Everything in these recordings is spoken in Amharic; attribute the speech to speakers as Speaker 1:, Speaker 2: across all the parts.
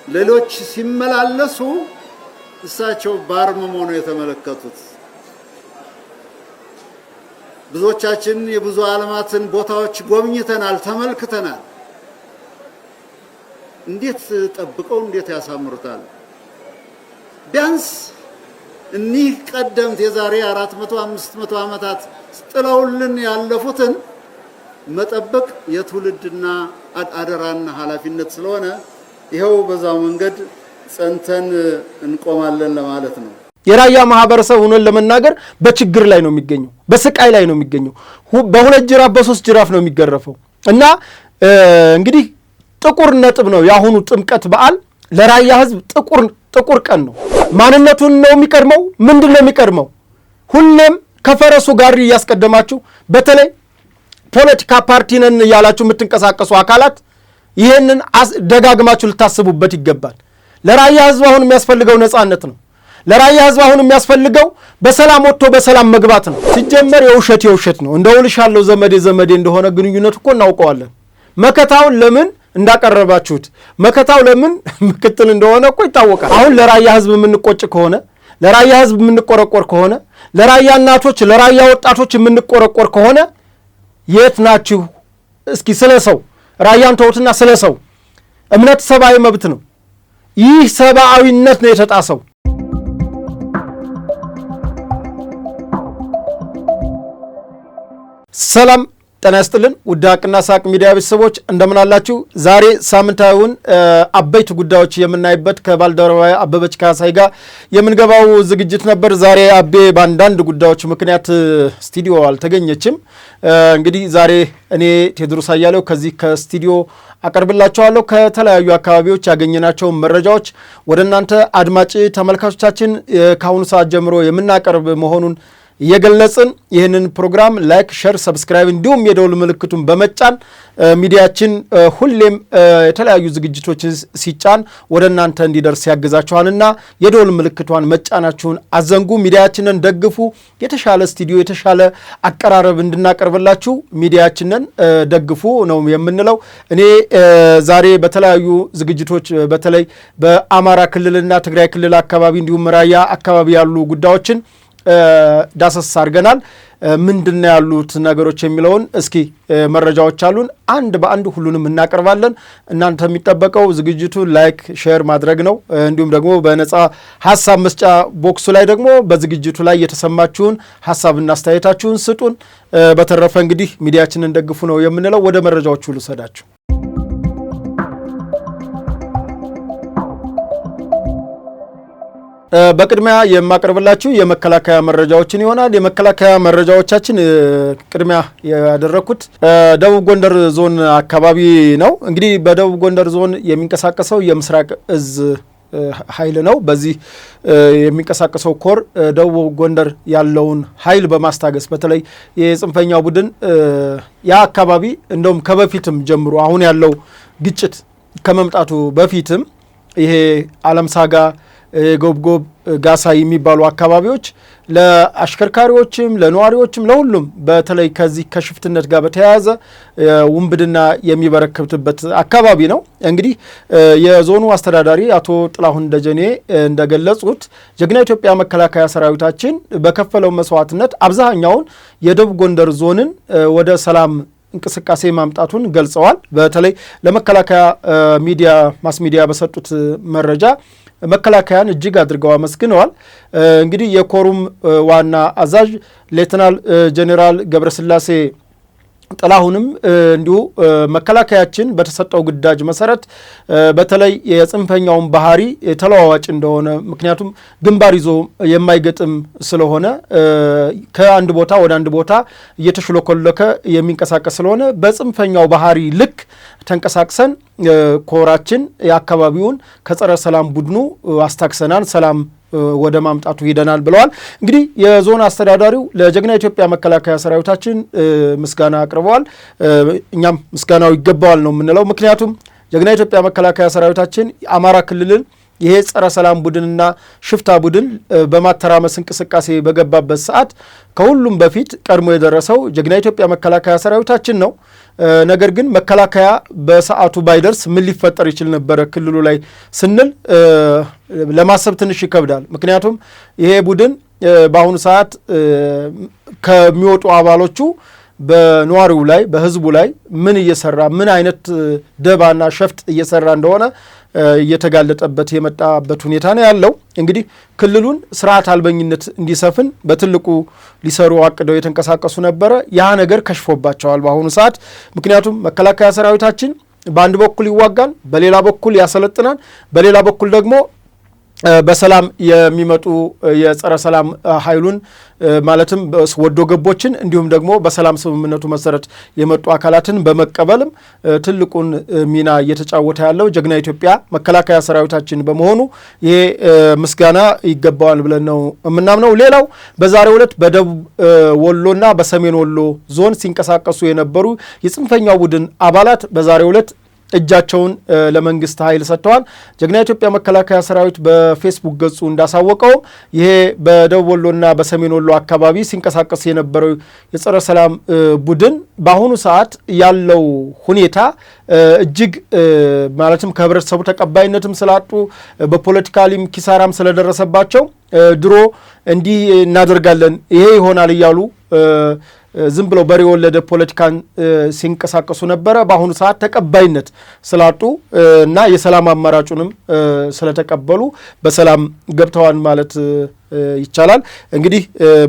Speaker 1: ሌሎች ሲመላለሱ እሳቸው ባርመሞ ነው የተመለከቱት። ብዙዎቻችን የብዙ ዓለማትን ቦታዎች ጎብኝተናል፣ ተመልክተናል። እንዴት ጠብቀው እንዴት ያሳምሩታል። ቢያንስ እኒህ ቀደምት የዛሬ 400 500 ዓመታት ጥለውልን ያለፉትን መጠበቅ የትውልድና አደራና ኃላፊነት ስለሆነ ይሄው በዛው መንገድ ጸንተን እንቆማለን ለማለት ነው።
Speaker 2: የራያ ማህበረሰብ ሆኖ ለመናገር በችግር ላይ ነው የሚገኘው፣ በስቃይ ላይ ነው የሚገኘው። በሁለት ጅራፍ በሶስት ጅራፍ ነው የሚገረፈው እና እንግዲህ ጥቁር ነጥብ ነው ያሁኑ ጥምቀት በዓል ለራያ ህዝብ ጥቁር ቀን ነው። ማንነቱን ነው የሚቀድመው። ምንድነው የሚቀድመው? ሁሌም ከፈረሱ ጋር ያስቀደማችሁ በተለይ ፖለቲካ ፓርቲ ነን ያላችሁ የምትንቀሳቀሱ አካላት ይሄንን ደጋግማችሁ ልታስቡበት ይገባል። ለራያ ህዝብ አሁን የሚያስፈልገው ነፃነት ነው። ለራያ ህዝብ አሁን የሚያስፈልገው በሰላም ወጥቶ በሰላም መግባት ነው። ሲጀመር የውሸት ነው። እንደውልሻለሁ ዘመዴ እንደሆነ ግንኙነት እኮ እናውቀዋለን። መከታውን ለምን እንዳቀረባችሁት መከታው ለምን ምክትል እንደሆነ እኮ ይታወቃል። አሁን ለራያ ህዝብ የምንቆጭ ከሆነ ለራያ ህዝብ የምንቆረቆር ከሆነ ለራያ እናቶች ለራያ ወጣቶች የምንቆረቆር ከሆነ የት ናችሁ? እስኪ ስለሰው ራያን ተውትና ስለሰው እምነት ሰብአዊ መብት ነው። ይህ ሰብአዊነት ነው የተጣሰው። ሰላም ጤና ይስጥልን ውድ ሀቅና ሳቅ ሚዲያ ቤተሰቦች እንደምን አላችሁ? ዛሬ ሳምንታዊውን አበይት ጉዳዮች የምናይበት ከባልደረባዬ አበበች ካሳይ ጋር የምንገባው ዝግጅት ነበር። ዛሬ አቤ በአንዳንድ ጉዳዮች ምክንያት ስቱዲዮ አልተገኘችም። እንግዲህ ዛሬ እኔ ቴድሮስ አያሌው ከዚህ ከስቱዲዮ አቀርብላችኋለሁ። ከተለያዩ አካባቢዎች ያገኘናቸው መረጃዎች ወደ እናንተ አድማጭ ተመልካቾቻችን ከአሁኑ ሰዓት ጀምሮ የምናቀርብ መሆኑን እየገለጽን ይህንን ፕሮግራም ላይክ፣ ሼር፣ ሰብስክራይብ እንዲሁም የደውል ምልክቱን በመጫን ሚዲያችን ሁሌም የተለያዩ ዝግጅቶችን ሲጫን ወደ እናንተ እንዲደርስ ያግዛችኋልና የደውል ምልክቷን መጫናችሁን አዘንጉ። ሚዲያችንን ደግፉ። የተሻለ ስቱዲዮ የተሻለ አቀራረብ እንድናቀርብላችሁ ሚዲያችንን ደግፉ ነው የምንለው። እኔ ዛሬ በተለያዩ ዝግጅቶች በተለይ በአማራ ክልልና ትግራይ ክልል አካባቢ እንዲሁም ራያ አካባቢ ያሉ ጉዳዮችን ዳሰስ አድርገናል። ምንድነው ያሉት ነገሮች የሚለውን እስኪ መረጃዎች አሉን፣ አንድ በአንድ ሁሉንም እናቀርባለን። እናንተ የሚጠበቀው ዝግጅቱ ላይክ ሼር ማድረግ ነው። እንዲሁም ደግሞ በነፃ ሀሳብ መስጫ ቦክሱ ላይ ደግሞ በዝግጅቱ ላይ የተሰማችሁን ሀሳብና አስተያየታችሁን ስጡን። በተረፈ እንግዲህ ሚዲያችንን ደግፉ ነው የምንለው። ወደ መረጃዎቹ ልሰዳችሁ። በቅድሚያ የማቀርብላችሁ የመከላከያ መረጃዎችን ይሆናል። የመከላከያ መረጃዎቻችን ቅድሚያ ያደረኩት ደቡብ ጎንደር ዞን አካባቢ ነው። እንግዲህ በደቡብ ጎንደር ዞን የሚንቀሳቀሰው የምስራቅ እዝ ኃይል ነው። በዚህ የሚንቀሳቀሰው ኮር ደቡብ ጎንደር ያለውን ኃይል በማስታገስ በተለይ የጽንፈኛው ቡድን ያ አካባቢ እንደውም ከበፊትም ጀምሮ አሁን ያለው ግጭት ከመምጣቱ በፊትም ይሄ አለምሳጋ ጎብጎብ ጋሳ የሚባሉ አካባቢዎች ለአሽከርካሪዎችም ለነዋሪዎችም ለሁሉም በተለይ ከዚህ ከሽፍትነት ጋር በተያያዘ ውንብድና የሚበረከትበት አካባቢ ነው። እንግዲህ የዞኑ አስተዳዳሪ አቶ ጥላሁን ደጀኔ እንደገለጹት ጀግና ኢትዮጵያ መከላከያ ሰራዊታችን በከፈለው መስዋዕትነት አብዛኛውን የደቡብ ጎንደር ዞንን ወደ ሰላም እንቅስቃሴ ማምጣቱን ገልጸዋል። በተለይ ለመከላከያ ማስ ሚዲያ በሰጡት መረጃ መከላከያን እጅግ አድርገው አመስግነዋል። እንግዲህ የኮሩም ዋና አዛዥ ሌተናል ጄኔራል ገብረስላሴ ጥላሁንም እንዲሁ መከላከያችን በተሰጠው ግዳጅ መሰረት በተለይ የጽንፈኛውን ባህሪ ተለዋዋጭ እንደሆነ ምክንያቱም ግንባር ይዞ የማይገጥም ስለሆነ ከአንድ ቦታ ወደ አንድ ቦታ እየተሽሎኮለከ የሚንቀሳቀስ ስለሆነ በጽንፈኛው ባህሪ ልክ ተንቀሳቅሰን ኮራችን የአካባቢውን ከጸረ ሰላም ቡድኑ አስታክሰናል፣ ሰላም ወደ ማምጣቱ ሄደናል ብለዋል። እንግዲህ የዞን አስተዳዳሪው ለጀግና ኢትዮጵያ መከላከያ ሰራዊታችን ምስጋና አቅርበዋል። እኛም ምስጋናው ይገባዋል ነው የምንለው። ምክንያቱም ጀግና ኢትዮጵያ መከላከያ ሰራዊታችን አማራ ክልልን ይሄ ጸረ ሰላም ቡድንና ሽፍታ ቡድን በማተራመስ እንቅስቃሴ በገባበት ሰዓት ከሁሉም በፊት ቀድሞ የደረሰው ጀግና ኢትዮጵያ መከላከያ ሰራዊታችን ነው። ነገር ግን መከላከያ በሰዓቱ ባይደርስ ምን ሊፈጠር ይችል ነበረ ክልሉ ላይ ስንል ለማሰብ ትንሽ ይከብዳል። ምክንያቱም ይሄ ቡድን በአሁኑ ሰዓት ከሚወጡ አባሎቹ በነዋሪው ላይ በህዝቡ ላይ ምን እየሰራ ምን አይነት ደባና ሸፍጥ እየሰራ እንደሆነ እየተጋለጠበት የመጣበት ሁኔታ ነው ያለው። እንግዲህ ክልሉን ስርዓት አልበኝነት እንዲሰፍን በትልቁ ሊሰሩ አቅደው የተንቀሳቀሱ ነበረ። ያ ነገር ከሽፎባቸዋል በአሁኑ ሰዓት። ምክንያቱም መከላከያ ሰራዊታችን በአንድ በኩል ይዋጋል፣ በሌላ በኩል ያሰለጥናል፣ በሌላ በኩል ደግሞ በሰላም የሚመጡ የጸረ ሰላም ኃይሉን ማለትም ወዶ ገቦችን እንዲሁም ደግሞ በሰላም ስምምነቱ መሰረት የመጡ አካላትን በመቀበልም ትልቁን ሚና እየተጫወተ ያለው ጀግና ኢትዮጵያ መከላከያ ሰራዊታችን በመሆኑ ይሄ ምስጋና ይገባዋል ብለን ነው የምናምነው። ሌላው በዛሬው ዕለት በደቡብ ወሎና በሰሜን ወሎ ዞን ሲንቀሳቀሱ የነበሩ የጽንፈኛው ቡድን አባላት በዛሬው ዕለት እጃቸውን ለመንግስት ኃይል ሰጥተዋል። ጀግና ኢትዮጵያ መከላከያ ሰራዊት በፌስቡክ ገጹ እንዳሳወቀው ይሄ በደቡብ ወሎና በሰሜን ወሎ አካባቢ ሲንቀሳቀስ የነበረው የጸረ ሰላም ቡድን በአሁኑ ሰዓት ያለው ሁኔታ እጅግ ማለትም ከህብረተሰቡ ተቀባይነትም ስላጡ በፖለቲካሊም ኪሳራም ስለደረሰባቸው ድሮ እንዲህ እናደርጋለን ይሄ ይሆናል እያሉ ዝም ብለው በሬ ወለደ ፖለቲካን ሲንቀሳቀሱ ነበረ። በአሁኑ ሰዓት ተቀባይነት ስላጡ እና የሰላም አማራጩንም ስለተቀበሉ በሰላም ገብተዋል ማለት ይቻላል። እንግዲህ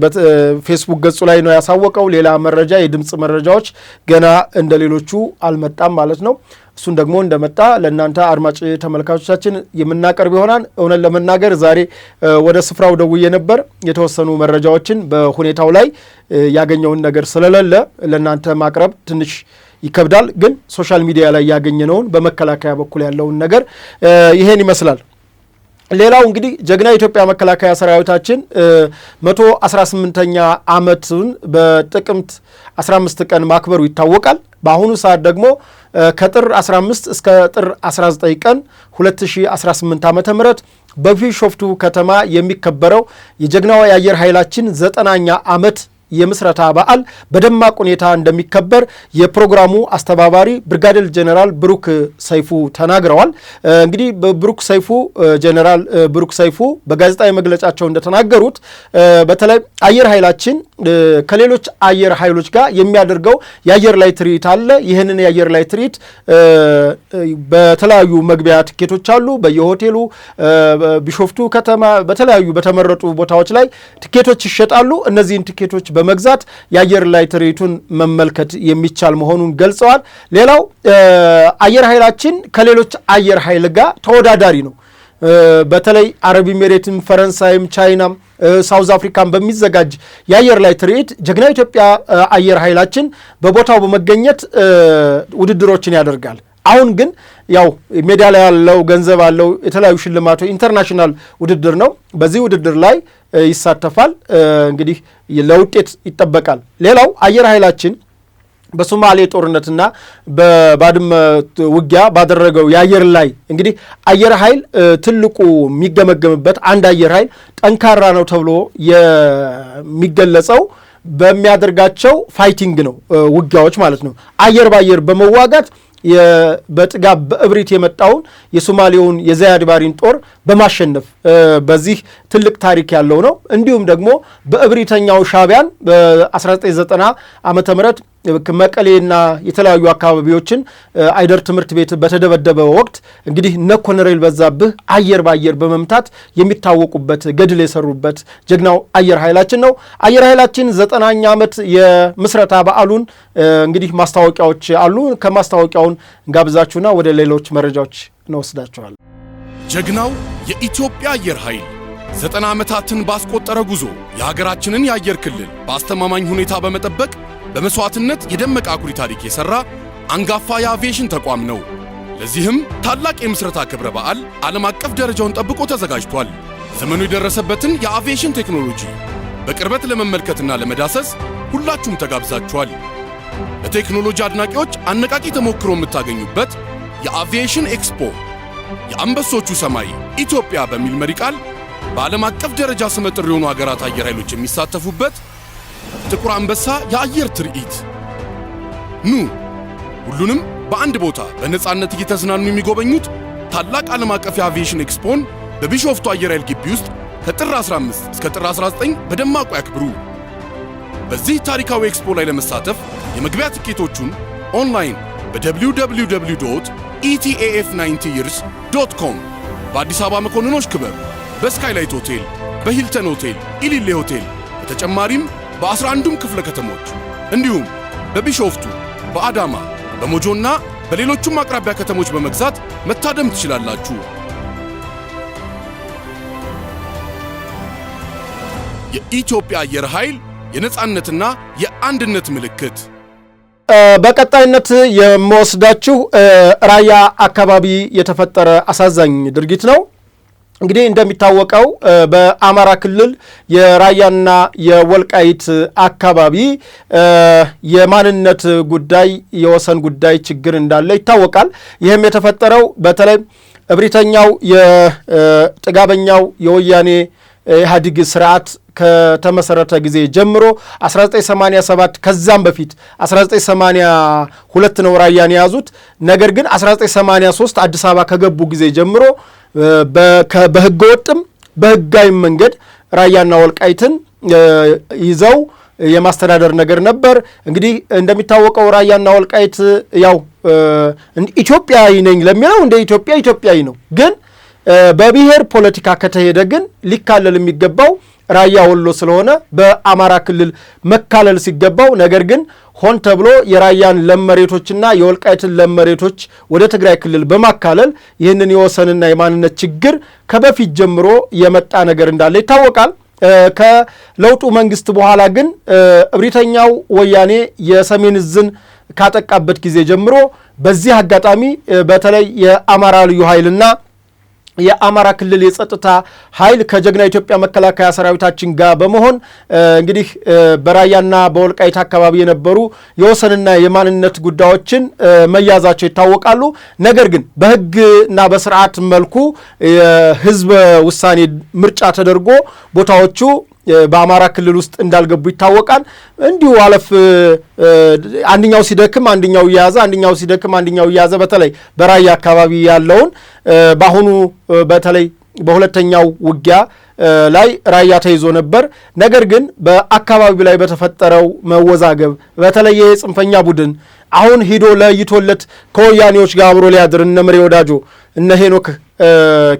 Speaker 2: በፌስቡክ ገጹ ላይ ነው ያሳወቀው። ሌላ መረጃ የድምጽ መረጃዎች ገና እንደሌሎቹ አልመጣም ማለት ነው። እሱን ደግሞ እንደመጣ ለእናንተ አድማጭ ተመልካቾቻችን የምናቀርብ ይሆናል። እውነት ለመናገር ዛሬ ወደ ስፍራው ደውዬ ነበር። የተወሰኑ መረጃዎችን በሁኔታው ላይ ያገኘውን ነገር ስለሌለ ለእናንተ ማቅረብ ትንሽ ይከብዳል። ግን ሶሻል ሚዲያ ላይ ያገኘነውን በመከላከያ በኩል ያለውን ነገር ይሄን ይመስላል። ሌላው እንግዲህ ጀግና ኢትዮጵያ መከላከያ ሰራዊታችን 118ኛ ዓመቱን በጥቅምት 15 ቀን ማክበሩ ይታወቃል። በአሁኑ ሰዓት ደግሞ ከጥር 15 እስከ ጥር 19 ቀን 2018 ዓ.ም በቢሾፍቱ ከተማ የሚከበረው የጀግናው የአየር ኃይላችን 9ኛ ዓመት የምስረታ በዓል በደማቅ ሁኔታ እንደሚከበር የፕሮግራሙ አስተባባሪ ብርጋዴር ጀነራል ብሩክ ሰይፉ ተናግረዋል። እንግዲህ ጀነራል ብሩክ ሰይፉ በጋዜጣዊ መግለጫቸው እንደተናገሩት በተለይ አየር ኃይላችን ከሌሎች አየር ኃይሎች ጋር የሚያደርገው የአየር ላይ ትርኢት አለ። ይህንን የአየር ላይ ትርኢት በተለያዩ መግቢያ ትኬቶች አሉ። በየሆቴሉ ቢሾፍቱ ከተማ በተለያዩ በተመረጡ ቦታዎች ላይ ትኬቶች ይሸጣሉ። እነዚህን ትኬቶች በመግዛት የአየር ላይ ትርኢቱን መመልከት የሚቻል መሆኑን ገልጸዋል። ሌላው አየር ኃይላችን ከሌሎች አየር ኃይል ጋር ተወዳዳሪ ነው። በተለይ አረብ ኤሚሬትም፣ ፈረንሳይም፣ ቻይናም፣ ሳውዝ አፍሪካን በሚዘጋጅ የአየር ላይ ትርኢት ጀግና ኢትዮጵያ አየር ኃይላችን በቦታው በመገኘት ውድድሮችን ያደርጋል። አሁን ግን ያው ሜዳ ላይ ያለው ገንዘብ አለው፣ የተለያዩ ሽልማቶች ኢንተርናሽናል ውድድር ነው። በዚህ ውድድር ላይ ይሳተፋል። እንግዲህ ለውጤት ይጠበቃል። ሌላው አየር ኃይላችን በሶማሌ ጦርነትና በባድመ ውጊያ ባደረገው የአየር ላይ እንግዲህ አየር ኃይል ትልቁ የሚገመገምበት አንድ አየር ኃይል ጠንካራ ነው ተብሎ የሚገለጸው በሚያደርጋቸው ፋይቲንግ ነው፣ ውጊያዎች ማለት ነው። አየር ባየር በመዋጋት በጥጋብ በእብሪት የመጣውን የሶማሌውን የዘያድ ባሬን ጦር በማሸነፍ በዚህ ትልቅ ታሪክ ያለው ነው። እንዲሁም ደግሞ በእብሪተኛው ሻዕቢያን በ1990 ዓመተ ምህረት መቀሌና የተለያዩ አካባቢዎችን አይደር ትምህርት ቤት በተደበደበ ወቅት እንግዲህ እነ ኮሎኔል በዛብህ አየር ባየር በመምታት የሚታወቁበት ገድል የሰሩበት ጀግናው አየር ኃይላችን ነው። አየር ኃይላችን 9ኛ ዓመት የምስረታ በዓሉን እንግዲህ ማስታወቂያዎች አሉ። ከማስታወቂያውን ጋብዛችሁና ወደ ሌሎች መረጃዎች እንወስዳችኋለን።
Speaker 3: ጀግናው የኢትዮጵያ አየር ኃይል 90 ዓመታትን ባስቆጠረ ጉዞ የሀገራችንን የአየር ክልል በአስተማማኝ ሁኔታ በመጠበቅ በመስዋዕትነት የደመቀ አኩሪ ታሪክ የሰራ አንጋፋ የአቪዬሽን ተቋም ነው። ለዚህም ታላቅ የምስረታ ክብረ በዓል ዓለም አቀፍ ደረጃውን ጠብቆ ተዘጋጅቷል። ዘመኑ የደረሰበትን የአቪዬሽን ቴክኖሎጂ በቅርበት ለመመልከትና ለመዳሰስ ሁላችሁም ተጋብዛችኋል። ለቴክኖሎጂ አድናቂዎች አነቃቂ ተሞክሮ የምታገኙበት የአቪዬሽን ኤክስፖ የአንበሶቹ ሰማይ ኢትዮጵያ በሚል መሪ ቃል በዓለም አቀፍ ደረጃ ስመጥር የሆኑ ሀገራት አየር ኃይሎች የሚሳተፉበት ጥቁር አንበሳ የአየር ትርኢት። ኑ ሁሉንም በአንድ ቦታ በነፃነት እየተዝናኑ የሚጎበኙት ታላቅ ዓለም አቀፍ የአቪዬሽን ኤክስፖን በቢሾፍቱ አየር ኃይል ግቢ ውስጥ ከጥር 15 እስከ ጥር 19 በደማቁ ያክብሩ። በዚህ ታሪካዊ ኤክስፖ ላይ ለመሳተፍ የመግቢያ ትኬቶቹን ኦንላይን በwww.etaf90years.com በአዲስ አበባ መኮንኖች ክበብ፣ በስካይላይት ሆቴል፣ በሂልተን ሆቴል፣ ኢሊሌ ሆቴል በተጨማሪም በ11ዱም ክፍለ ከተሞች እንዲሁም በቢሾፍቱ፣ በአዳማ፣ በሞጆና በሌሎቹም አቅራቢያ ከተሞች በመግዛት መታደም ትችላላችሁ። የኢትዮጵያ አየር ኃይል የነጻነትና የአንድነት ምልክት።
Speaker 2: በቀጣይነት የምወስዳችሁ ራያ አካባቢ የተፈጠረ አሳዛኝ ድርጊት ነው። እንግዲህ እንደሚታወቀው በአማራ ክልል የራያና የወልቃይት አካባቢ የማንነት ጉዳይ የወሰን ጉዳይ ችግር እንዳለ ይታወቃል። ይህም የተፈጠረው በተለይ እብሪተኛው የጥጋበኛው የወያኔ ኢህአዴግ ስርዓት ከተመሰረተ ጊዜ ጀምሮ 1987 ከዛም በፊት 1982 ነው ራያን የያዙት። ነገር ግን 1983 አዲስ አበባ ከገቡ ጊዜ ጀምሮ በህገ ወጥም በህጋዊ መንገድ ራያና ወልቃይትን ይዘው የማስተዳደር ነገር ነበር። እንግዲህ እንደሚታወቀው ራያና ወልቃይት ያው ኢትዮጵያዊ ነኝ ለሚለው እንደ ኢትዮጵያዊ ነው። ግን በብሔር ፖለቲካ ከተሄደ ግን ሊካለል የሚገባው ራያ ወሎ ስለሆነ በአማራ ክልል መካለል ሲገባው፣ ነገር ግን ሆን ተብሎ የራያን ለመሬቶችና የወልቃይትን ለመሬቶች ወደ ትግራይ ክልል በማካለል ይህንን የወሰንና የማንነት ችግር ከበፊት ጀምሮ የመጣ ነገር እንዳለ ይታወቃል። ከለውጡ መንግስት በኋላ ግን እብሪተኛው ወያኔ የሰሜን ዕዝን ካጠቃበት ጊዜ ጀምሮ በዚህ አጋጣሚ በተለይ የአማራ ልዩ ኃይልና የአማራ ክልል የጸጥታ ኃይል ከጀግና ኢትዮጵያ መከላከያ ሰራዊታችን ጋር በመሆን እንግዲህ በራያና በወልቃይት አካባቢ የነበሩ የወሰንና የማንነት ጉዳዮችን መያዛቸው ይታወቃሉ። ነገር ግን በህግና በስርዓት መልኩ የህዝብ ውሳኔ ምርጫ ተደርጎ ቦታዎቹ በአማራ ክልል ውስጥ እንዳልገቡ ይታወቃል። እንዲሁ አለፍ አንደኛው ሲደክም አንደኛው ያያዘ አንደኛው ሲደክም አንደኛው ያያዘ በተለይ በራያ አካባቢ ያለውን በአሁኑ በተለይ በሁለተኛው ውጊያ ላይ ራያ ተይዞ ነበር። ነገር ግን በአካባቢው ላይ በተፈጠረው መወዛገብ በተለይ የጽንፈኛ ቡድን አሁን ሂዶ ለይቶለት ከወያኔዎች ጋር አብሮ ሊያድር እነ ምሬ ወዳጆ እነ ሄኖክ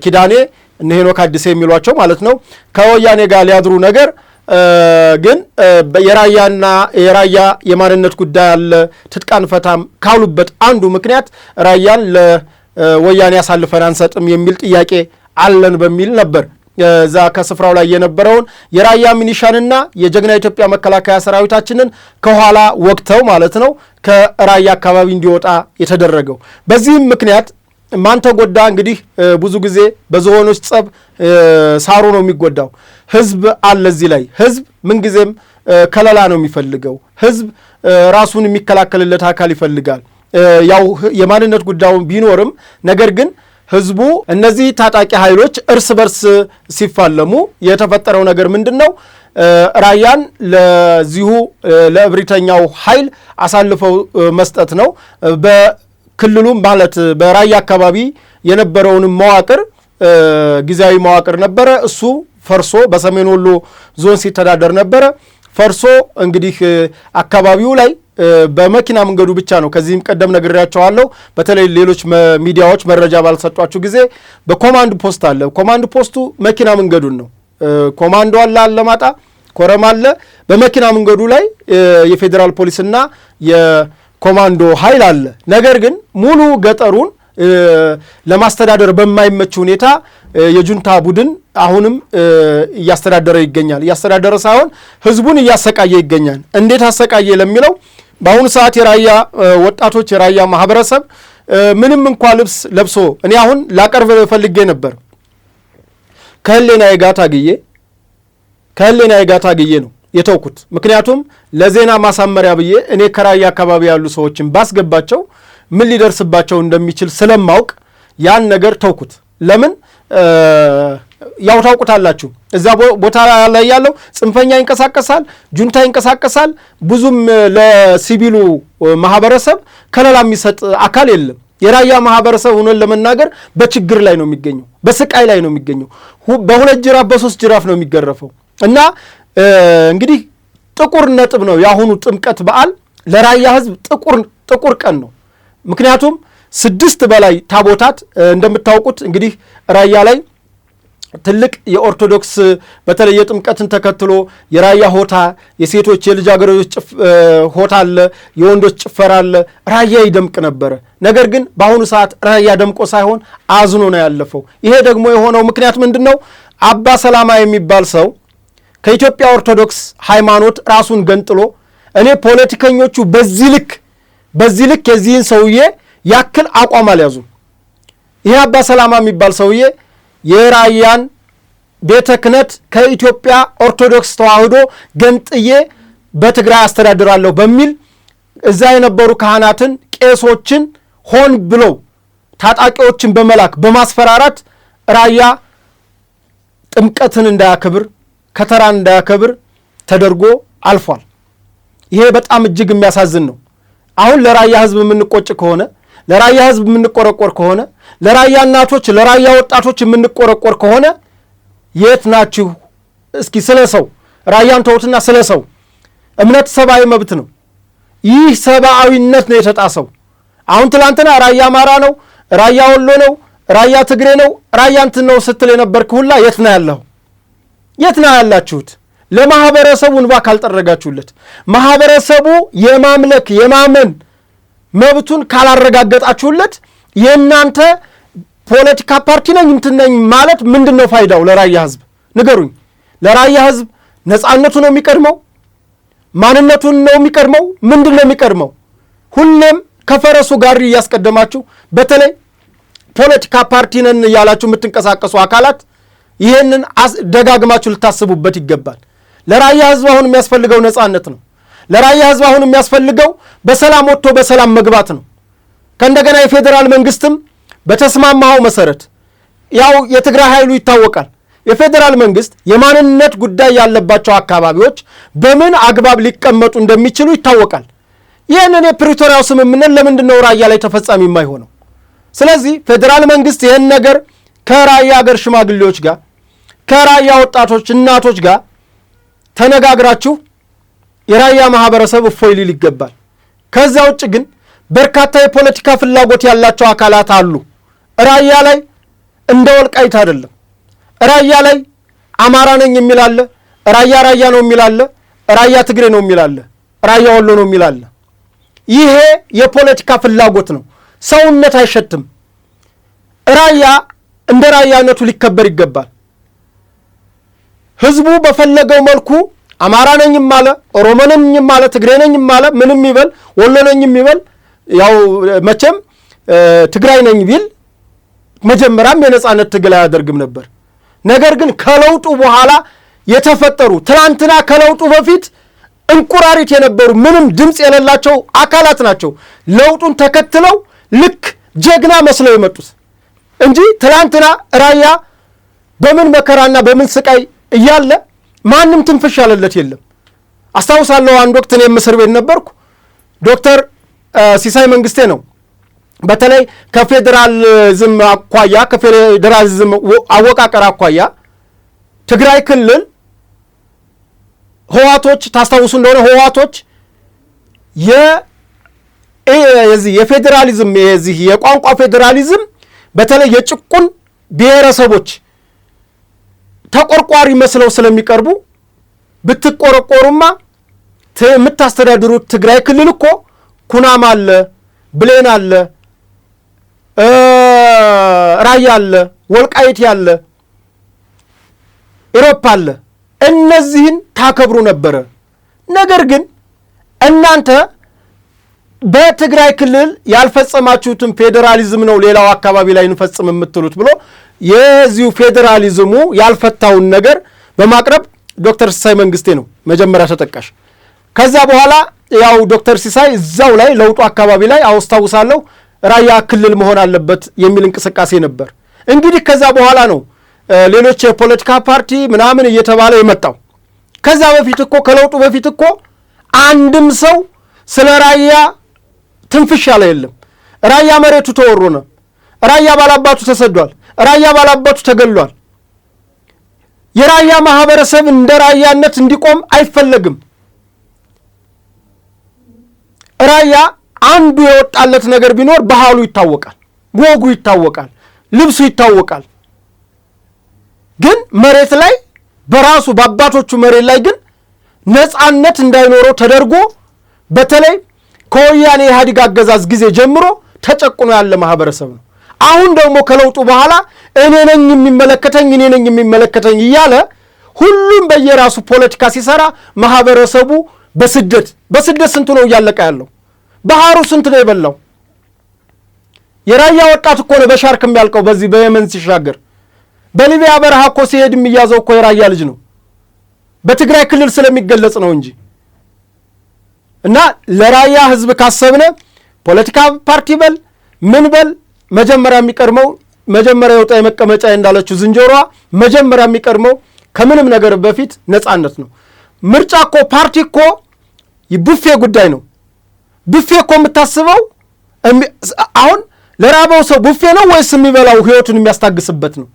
Speaker 2: ኪዳኔ እነ ሄኖክ አዲስ የሚሏቸው ማለት ነው ከወያኔ ጋር ሊያድሩ ነገር ግን የራያ የማንነት ጉዳይ አለ ትጥቃን ፈታም ካሉበት አንዱ ምክንያት ራያን ለወያኔ አሳልፈን አንሰጥም የሚል ጥያቄ አለን በሚል ነበር። እዛ ከስፍራው ላይ የነበረውን የራያ ሚኒሻንና የጀግና ኢትዮጵያ መከላከያ ሰራዊታችንን ከኋላ ወቅተው ማለት ነው ከራያ አካባቢ እንዲወጣ የተደረገው። በዚህም ምክንያት ማን ተጎዳ? እንግዲህ ብዙ ጊዜ በዝሆኖች ጸብ ሳሩ ነው የሚጎዳው። ህዝብ አለ እዚህ ላይ። ህዝብ ምንጊዜም ከለላ ነው የሚፈልገው። ህዝብ ራሱን የሚከላከልለት አካል ይፈልጋል። ያው የማንነት ጉዳዩ ቢኖርም ነገር ግን ህዝቡ እነዚህ ታጣቂ ኃይሎች እርስ በርስ ሲፋለሙ የተፈጠረው ነገር ምንድን ነው? ራያን ለዚሁ ለእብሪተኛው ኃይል አሳልፈው መስጠት ነው። በክልሉም ማለት በራያ አካባቢ የነበረውን መዋቅር ጊዜያዊ መዋቅር ነበረ። እሱ ፈርሶ በሰሜን ወሎ ዞን ሲተዳደር ነበረ። ፈርሶ እንግዲህ አካባቢው ላይ በመኪና መንገዱ ብቻ ነው። ከዚህም ቀደም ነግሬያቸዋለሁ። በተለይ ሌሎች ሚዲያዎች መረጃ ባልሰጧችሁ ጊዜ በኮማንድ ፖስት አለ። ኮማንድ ፖስቱ መኪና መንገዱን ነው። ኮማንዶ አለ፣ አለማጣ ኮረም አለ። በመኪና መንገዱ ላይ የፌዴራል ፖሊስና የኮማንዶ ኃይል አለ። ነገር ግን ሙሉ ገጠሩን ለማስተዳደር በማይመች ሁኔታ የጁንታ ቡድን አሁንም እያስተዳደረ ይገኛል። እያስተዳደረ ሳይሆን ህዝቡን እያሰቃየ ይገኛል። እንዴት አሰቃየ ለሚለው በአሁኑ ሰዓት የራያ ወጣቶች የራያ ማህበረሰብ ምንም እንኳ ልብስ ለብሶ እኔ አሁን ላቀርብ ፈልጌ ነበር ከህሊናዬ ጋር ታግዬ ነው የተውኩት። ምክንያቱም ለዜና ማሳመሪያ ብዬ እኔ ከራያ አካባቢ ያሉ ሰዎችን ባስገባቸው ምን ሊደርስባቸው እንደሚችል ስለማውቅ ያን ነገር ተውኩት። ለምን ያው ታውቁታላችሁ እዛ ቦታ ላይ ያለው ጽንፈኛ ይንቀሳቀሳል፣ ጁንታ ይንቀሳቀሳል። ብዙም ለሲቪሉ ማህበረሰብ ከለላ የሚሰጥ አካል የለም። የራያ ማህበረሰብ ሆነን ለመናገር በችግር ላይ ነው የሚገኘው፣ በስቃይ ላይ ነው የሚገኘው። በሁለት ጅራፍ በሶስት ጅራፍ ነው የሚገረፈው። እና እንግዲህ ጥቁር ነጥብ ነው ያሁኑ ጥምቀት በዓል ለራያ ህዝብ ጥቁር ቀን ነው። ምክንያቱም 6 በላይ ታቦታት እንደምታውቁት እንግዲህ ራያ ላይ ትልቅ የኦርቶዶክስ በተለይ የጥምቀትን ተከትሎ የራያ ሆታ፣ የሴቶች የልጃገረዶች ሆታ አለ፣ የወንዶች ጭፈራ አለ። ራያ ይደምቅ ነበረ። ነገር ግን በአሁኑ ሰዓት ራያ ደምቆ ሳይሆን አዝኖ ነው ያለፈው። ይሄ ደግሞ የሆነው ምክንያት ምንድነው? አባ ሰላማ የሚባል ሰው ከኢትዮጵያ ኦርቶዶክስ ሃይማኖት ራሱን ገንጥሎ እኔ ፖለቲከኞቹ በዚህ ልክ የዚህን ሰውዬ ያክል አቋም አልያዙም። ይሄ አባ ሰላማ የሚባል ሰውዬ የራያን ቤተ ክህነት ከኢትዮጵያ ኦርቶዶክስ ተዋህዶ ገንጥዬ በትግራይ አስተዳድራለሁ በሚል እዛ የነበሩ ካህናትን፣ ቄሶችን ሆን ብለው ታጣቂዎችን በመላክ በማስፈራራት ራያ ጥምቀትን እንዳያከብር ከተራን እንዳያከብር ተደርጎ አልፏል። ይሄ በጣም እጅግ የሚያሳዝን ነው። አሁን ለራያ ህዝብ የምንቆጭ ከሆነ ለራያ ህዝብ የምንቆረቆር ከሆነ ለራያ እናቶች ለራያ ወጣቶች የምንቆረቆር ከሆነ የት ናችሁ? እስኪ ስለ ሰው ራያን ተውትና ስለ ሰው እምነት ሰብአዊ መብት ነው። ይህ ሰብአዊነት ነው የተጣሰው። አሁን ትላንትና ራያ አማራ ነው፣ ራያ ወሎ ነው፣ ራያ ትግሬ ነው፣ ራያ እንትን ነው ስትል የነበርክ ሁላ የት ነው ያለው? የት ነው ያላችሁት? ለማህበረሰቡ እንባ ካልጠረጋችሁለት፣ ማህበረሰቡ የማምለክ የማመን መብቱን ካላረጋገጣችሁለት የእናንተ ፖለቲካ ፓርቲ ነኝ እንትን ነኝ ማለት ምንድነው ፋይዳው? ለራያ ህዝብ ንገሩኝ። ለራያ ህዝብ ነፃነቱ ነው የሚቀድመው? ማንነቱን ነው የሚቀድመው? ምንድነው የሚቀድመው? ሁሌም ከፈረሱ ጋር እያስቀደማችሁ በተለይ ፖለቲካ ፓርቲ ነን እያላችሁ የምትንቀሳቀሱ አካላት ይህንን ደጋግማችሁ ልታስቡበት ይገባል። ለራያ ህዝብ አሁን የሚያስፈልገው ነፃነት ነው። ለራያ ህዝብ አሁን የሚያስፈልገው በሰላም ወጥቶ በሰላም መግባት ነው። ከእንደገና የፌዴራል መንግስትም በተስማማው መሰረት ያው የትግራይ ኃይሉ ይታወቃል። የፌዴራል መንግስት የማንነት ጉዳይ ያለባቸው አካባቢዎች በምን አግባብ ሊቀመጡ እንደሚችሉ ይታወቃል። ይህንን የፕሪቶሪያው ስምምነት ለምንድን ነው ራያ ላይ ተፈጻሚ የማይሆነው? ስለዚህ ፌዴራል መንግስት ይህን ነገር ከራያ ሀገር ሽማግሌዎች ጋር ከራያ ወጣቶች እናቶች ጋር ተነጋግራችሁ የራያ ማህበረሰብ እፎይ ሊል ይገባል። ከዛ ውጭ ግን በርካታ የፖለቲካ ፍላጎት ያላቸው አካላት አሉ። ራያ ላይ እንደ ወልቃይት አይደለም። ራያ ላይ አማራ ነኝ የሚል አለ፣ ራያ ነው የሚል አለ፣ ራያ ትግሬ ነው የሚል አለ፣ ራያ ወሎ ነው የሚል አለ። ይሄ የፖለቲካ ፍላጎት ነው። ሰውነት አይሸትም። ራያ እንደ ራያነቱ ሊከበር ይገባል። ህዝቡ በፈለገው መልኩ አማራ ነኝም አለ፣ ኦሮሞ ነኝም አለ፣ ትግሬ ነኝም አለ፣ ምንም ይበል፣ ወሎ ነኝም ይበል፣ ያው መቼም ትግራይ ነኝ ቢል መጀመሪያም የነጻነት ትግል አያደርግም ነበር። ነገር ግን ከለውጡ በኋላ የተፈጠሩ ትላንትና ከለውጡ በፊት እንቁራሪት የነበሩ ምንም ድምፅ የሌላቸው አካላት ናቸው ለውጡን ተከትለው ልክ ጀግና መስለው የመጡት እንጂ ትላንትና ራያ በምን መከራና በምን ስቃይ እያለ ማንም ትንፍሽ ያለለት የለም። አስታውሳለሁ አንድ ወቅት እኔም እስር ቤት ነበርኩ። ዶክተር ሲሳይ መንግስቴ ነው በተለይ ከፌዴራሊዝም አኳያ ከፌዴራሊዝም አወቃቀር አኳያ ትግራይ ክልል ህዋቶች ታስታውሱ እንደሆነ ህዋቶች የፌዴራሊዝም የዚህ የቋንቋ ፌዴራሊዝም በተለይ የጭቁን ብሔረሰቦች ተቆርቋሪ መስለው ስለሚቀርቡ ብትቆረቆሩማ የምታስተዳድሩት ትግራይ ክልል እኮ ኩናማ አለ፣ ብሌን አለ፣ ራያ አለ፣ ወልቃይት ያለ፣ ኢሮፓ አለ። እነዚህን ታከብሩ ነበረ። ነገር ግን እናንተ በትግራይ ክልል ያልፈጸማችሁትን ፌዴራሊዝም ነው ሌላው አካባቢ ላይ እንፈጽም የምትሉት ብሎ የዚሁ ፌዴራሊዝሙ ያልፈታውን ነገር በማቅረብ ዶክተር ሲሳይ መንግስቴ ነው መጀመሪያ ተጠቃሽ። ከዛ በኋላ ያው ዶክተር ሲሳይ እዛው ላይ ለውጡ አካባቢ ላይ አውስታውሳለሁ ራያ ክልል መሆን አለበት የሚል እንቅስቃሴ ነበር። እንግዲህ ከዛ በኋላ ነው ሌሎች የፖለቲካ ፓርቲ ምናምን እየተባለ የመጣው። ከዛ በፊት እኮ ከለውጡ በፊት እኮ አንድም ሰው ስለ ራያ ትንፍሽ ያለ የለም። ራያ መሬቱ ተወሮ ነው። ራያ ባላባቱ ተሰዷል። ራያ ባላባቱ ተገሏል። የራያ ማህበረሰብ እንደ ራያነት እንዲቆም አይፈለግም። ራያ አንዱ የወጣለት ነገር ቢኖር ባህሉ ይታወቃል፣ ወጉ ይታወቃል፣ ልብሱ ይታወቃል። ግን መሬት ላይ በራሱ በአባቶቹ መሬት ላይ ግን ነፃነት እንዳይኖረው ተደርጎ በተለይ ከወያኔ ኢህአዴግ አገዛዝ ጊዜ ጀምሮ ተጨቁኖ ያለ ማህበረሰብ ነው። አሁን ደግሞ ከለውጡ በኋላ እኔ ነኝ የሚመለከተኝ እያለ ሁሉም በየራሱ ፖለቲካ ሲሰራ ማህበረሰቡ በስደት ስንት ነው እያለቀ ያለው? ባህሩ ስንት ነው የበላው? የራያ ወጣት እኮ ነው በሻርክ የሚያልቀው በዚህ በየመን ሲሻገር። በሊቢያ በረሃ እኮ ሲሄድ የሚያዘው እኮ የራያ ልጅ ነው። በትግራይ ክልል ስለሚገለጽ ነው እንጂ። እና ለራያ ህዝብ ካሰብነ ፖለቲካ ፓርቲ በል ምን በል መጀመሪያ የሚቀርመው መጀመሪያ የወጣ የመቀመጫ እንዳለችው ዝንጀሮዋ መጀመሪያ የሚቀርመው ከምንም ነገር በፊት ነፃነት ነው። ምርጫ እኮ ፓርቲ እኮ ይቡፌ ጉዳይ ነው። ቡፌ እኮ የምታስበው አሁን ለራበው ሰው ቡፌ ነው ወይስ የሚበላው ህይወቱን የሚያስታግስበት ነው?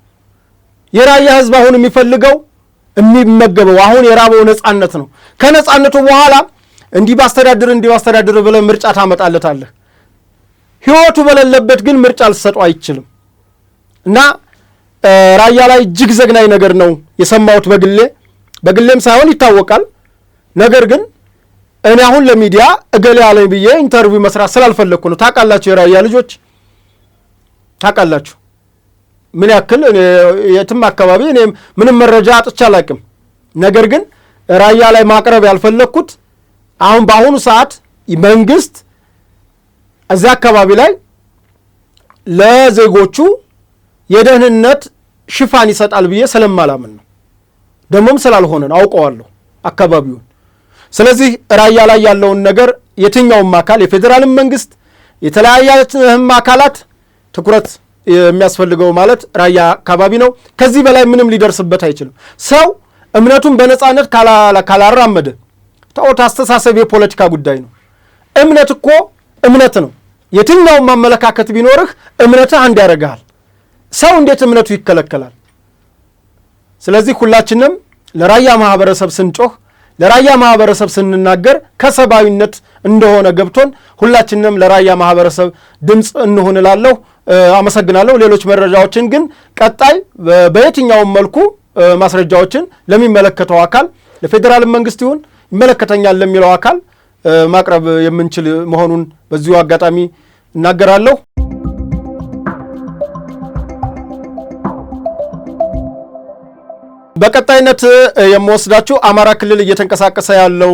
Speaker 2: የራያ ህዝብ አሁን የሚፈልገው የሚመገበው አሁን የራበው ነፃነት ነው። ከነፃነቱ በኋላ እንዲህ ባስተዳድር ብለህ ምርጫ ታመጣለታለህ። ህይወቱ በሌለበት ግን ምርጫ ልሰጠው አይችልም። እና ራያ ላይ እጅግ ዘግናኝ ነገር ነው የሰማሁት በግሌም ሳይሆን ይታወቃል። ነገር ግን እኔ አሁን ለሚዲያ እገሌ ያለኝ ብዬ ኢንተርቪው መስራት ስላልፈለኩ ነው። ታውቃላችሁ የራያ ልጆች ታውቃላችሁ ምን ያክል የትም አካባቢ እኔ ምንም መረጃ አጥቻ አላቅም። ነገር ግን ራያ ላይ ማቅረብ ያልፈለኩት አሁን በአሁኑ ሰዓት መንግስት እዛ አካባቢ ላይ ለዜጎቹ የደህንነት ሽፋን ይሰጣል ብዬ ስለማላምን ነው። ደሞም ስላልሆነ ነው አውቀዋለሁ አካባቢውን። ስለዚህ ራያ ላይ ያለውን ነገር የትኛውም አካል የፌደራል መንግስት የተለያየ አካላት ትኩረት የሚያስፈልገው ማለት ራያ አካባቢ ነው። ከዚህ በላይ ምንም ሊደርስበት አይችልም። ሰው እምነቱን በነፃነት ካላራመደ ታውት አስተሳሰብ የፖለቲካ ጉዳይ ነው። እምነት እኮ እምነት ነው። የትኛውም ማመለካከት ቢኖርህ እምነትህ አንድ ያደርጋል። ሰው እንዴት እምነቱ ይከለከላል? ስለዚህ ሁላችንም ለራያ ማህበረሰብ ስንጮህ ለራያ ማህበረሰብ ስንናገር ከሰባዊነት እንደሆነ ገብቶን ሁላችንም ለራያ ማህበረሰብ ድምጽ እንሆን እላለሁ። አመሰግናለሁ። ሌሎች መረጃዎችን ግን ቀጣይ በየትኛውም መልኩ ማስረጃዎችን ለሚመለከተው አካል ለፌደራል መንግስት ይሁን ይመለከተኛል ለሚለው አካል ማቅረብ የምንችል መሆኑን በዚሁ አጋጣሚ እናገራለሁ። በቀጣይነት የምወስዳችሁ አማራ ክልል እየተንቀሳቀሰ ያለው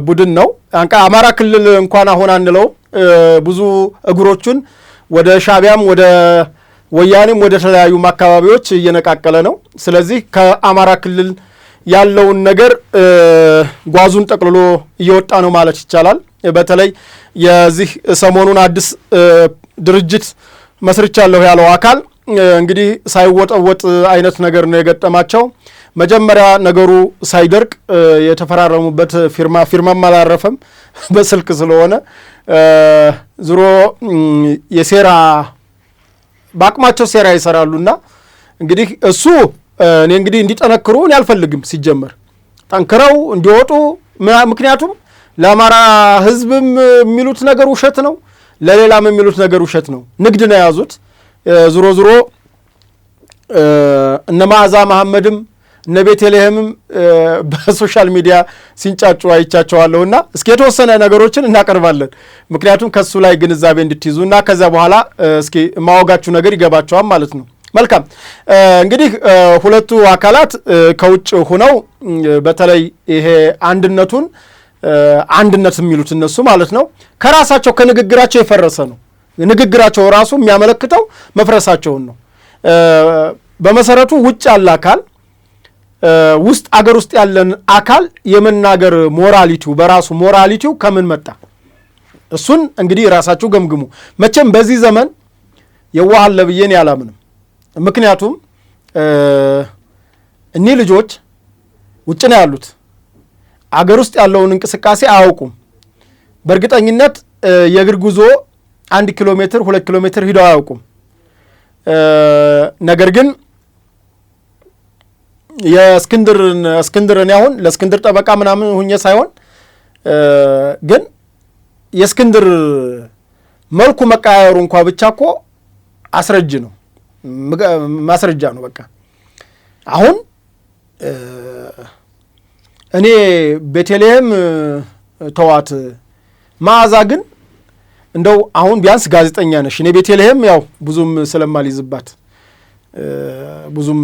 Speaker 2: ቡድን ነው። አማራ ክልል እንኳን አሁን አንለው ብዙ እግሮቹን ወደ ሻቢያም ወደ ወያኔም ወደ ተለያዩ አካባቢዎች እየነቃቀለ ነው። ስለዚህ ከአማራ ክልል ያለውን ነገር ጓዙን ጠቅልሎ እየወጣ ነው ማለት ይቻላል። በተለይ የዚህ ሰሞኑን አዲስ ድርጅት መስርቻለሁ ያለው አካል እንግዲህ ሳይወጣወጥ አይነት ነገር ነው የገጠማቸው። መጀመሪያ ነገሩ ሳይደርቅ የተፈራረሙበት ፊርማም አላረፈም በስልክ ስለሆነ ዝሮ የሴራ በአቅማቸው ሴራ ይሰራሉና እንግዲህ እሱ እኔ እንግዲህ እንዲጠነክሩ እኔ አልፈልግም። ሲጀመር ጠንክረው እንዲወጡ ምክንያቱም ለአማራ ህዝብም የሚሉት ነገር ውሸት ነው፣ ለሌላም የሚሉት ነገር ውሸት ነው። ንግድ ነው የያዙት። ዝሮ እነ መዓዛ መሐመድም እነ ቤተልሔምም በሶሻል ሚዲያ ሲንጫጩ አይቻቸዋለሁና እስኪ የተወሰነ ነገሮችን እናቀርባለን። ምክንያቱም ከሱ ላይ ግንዛቤ እንድትይዙና ከዛ በኋላ እስኪ ማወጋችሁ ነገር ይገባቸዋል ማለት ነው። መልካም እንግዲህ ሁለቱ አካላት ከውጭ ሆነው በተለይ ይሄ አንድነቱን አንድነት የሚሉት እነሱ ማለት ነው ከራሳቸው ከንግግራቸው የፈረሰ ነው። ንግግራቸው ራሱ የሚያመለክተው መፍረሳቸውን ነው። በመሰረቱ ውጭ ያለ አካል ውስጥ አገር ውስጥ ያለን አካል የመናገር ሞራሊቲው በራሱ ሞራሊቲው ከምን መጣ? እሱን እንግዲህ ራሳችሁ ገምግሙ። መቼም በዚህ ዘመን የዋህ አለ ብዬ እኔ አላምንም። ምክንያቱም እኒህ ልጆች ውጭ ነው ያሉት፣ አገር ውስጥ ያለውን እንቅስቃሴ አያውቁም። በእርግጠኝነት የእግር ጉዞ 1 ኪሎ ሜትር 2 ኪሎ ሜትር ሂደው አያውቁም። ነገር ግን የእስክንድርን አሁን ለእስክንድር ጠበቃ ምናምን ሁኜ ሳይሆን ግን የእስክንድር መልኩ መቀያየሩ እንኳ ብቻ እኮ አስረጅ ነው፣ ማስረጃ ነው። በቃ አሁን እኔ ቤተልሔም ተዋት፣ መዓዛ ግን እንደው አሁን ቢያንስ ጋዜጠኛ ነሽ። እኔ ቤተልሔም ያው ብዙም ስለማልይዝባት ብዙም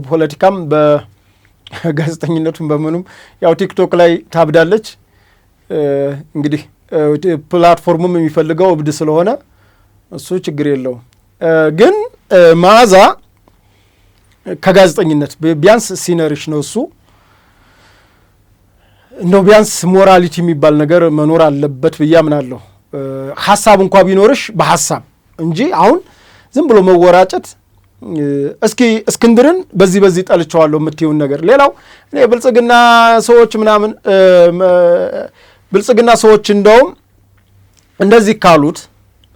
Speaker 2: ፖለቲካም በጋዜጠኝነቱም በምኑም ያው ቲክቶክ ላይ ታብዳለች። እንግዲህ ፕላትፎርሙም የሚፈልገው እብድ ስለሆነ እሱ ችግር የለውም። ግን መዓዛ ከጋዜጠኝነት ቢያንስ ሲነርሽ ነው እሱ። እንደው ቢያንስ ሞራሊቲ የሚባል ነገር መኖር አለበት ብዬ አምናለሁ። ሀሳብ እንኳ ቢኖርሽ በሀሳብ እንጂ አሁን ዝም ብሎ መወራጨት። እስኪ እስክንድርን በዚህ ጠልቸዋለሁ የምትይውን ነገር ሌላው እኔ ብልጽግና ሰዎች ምናምን ብልጽግና ሰዎች እንደውም እንደዚህ ካሉት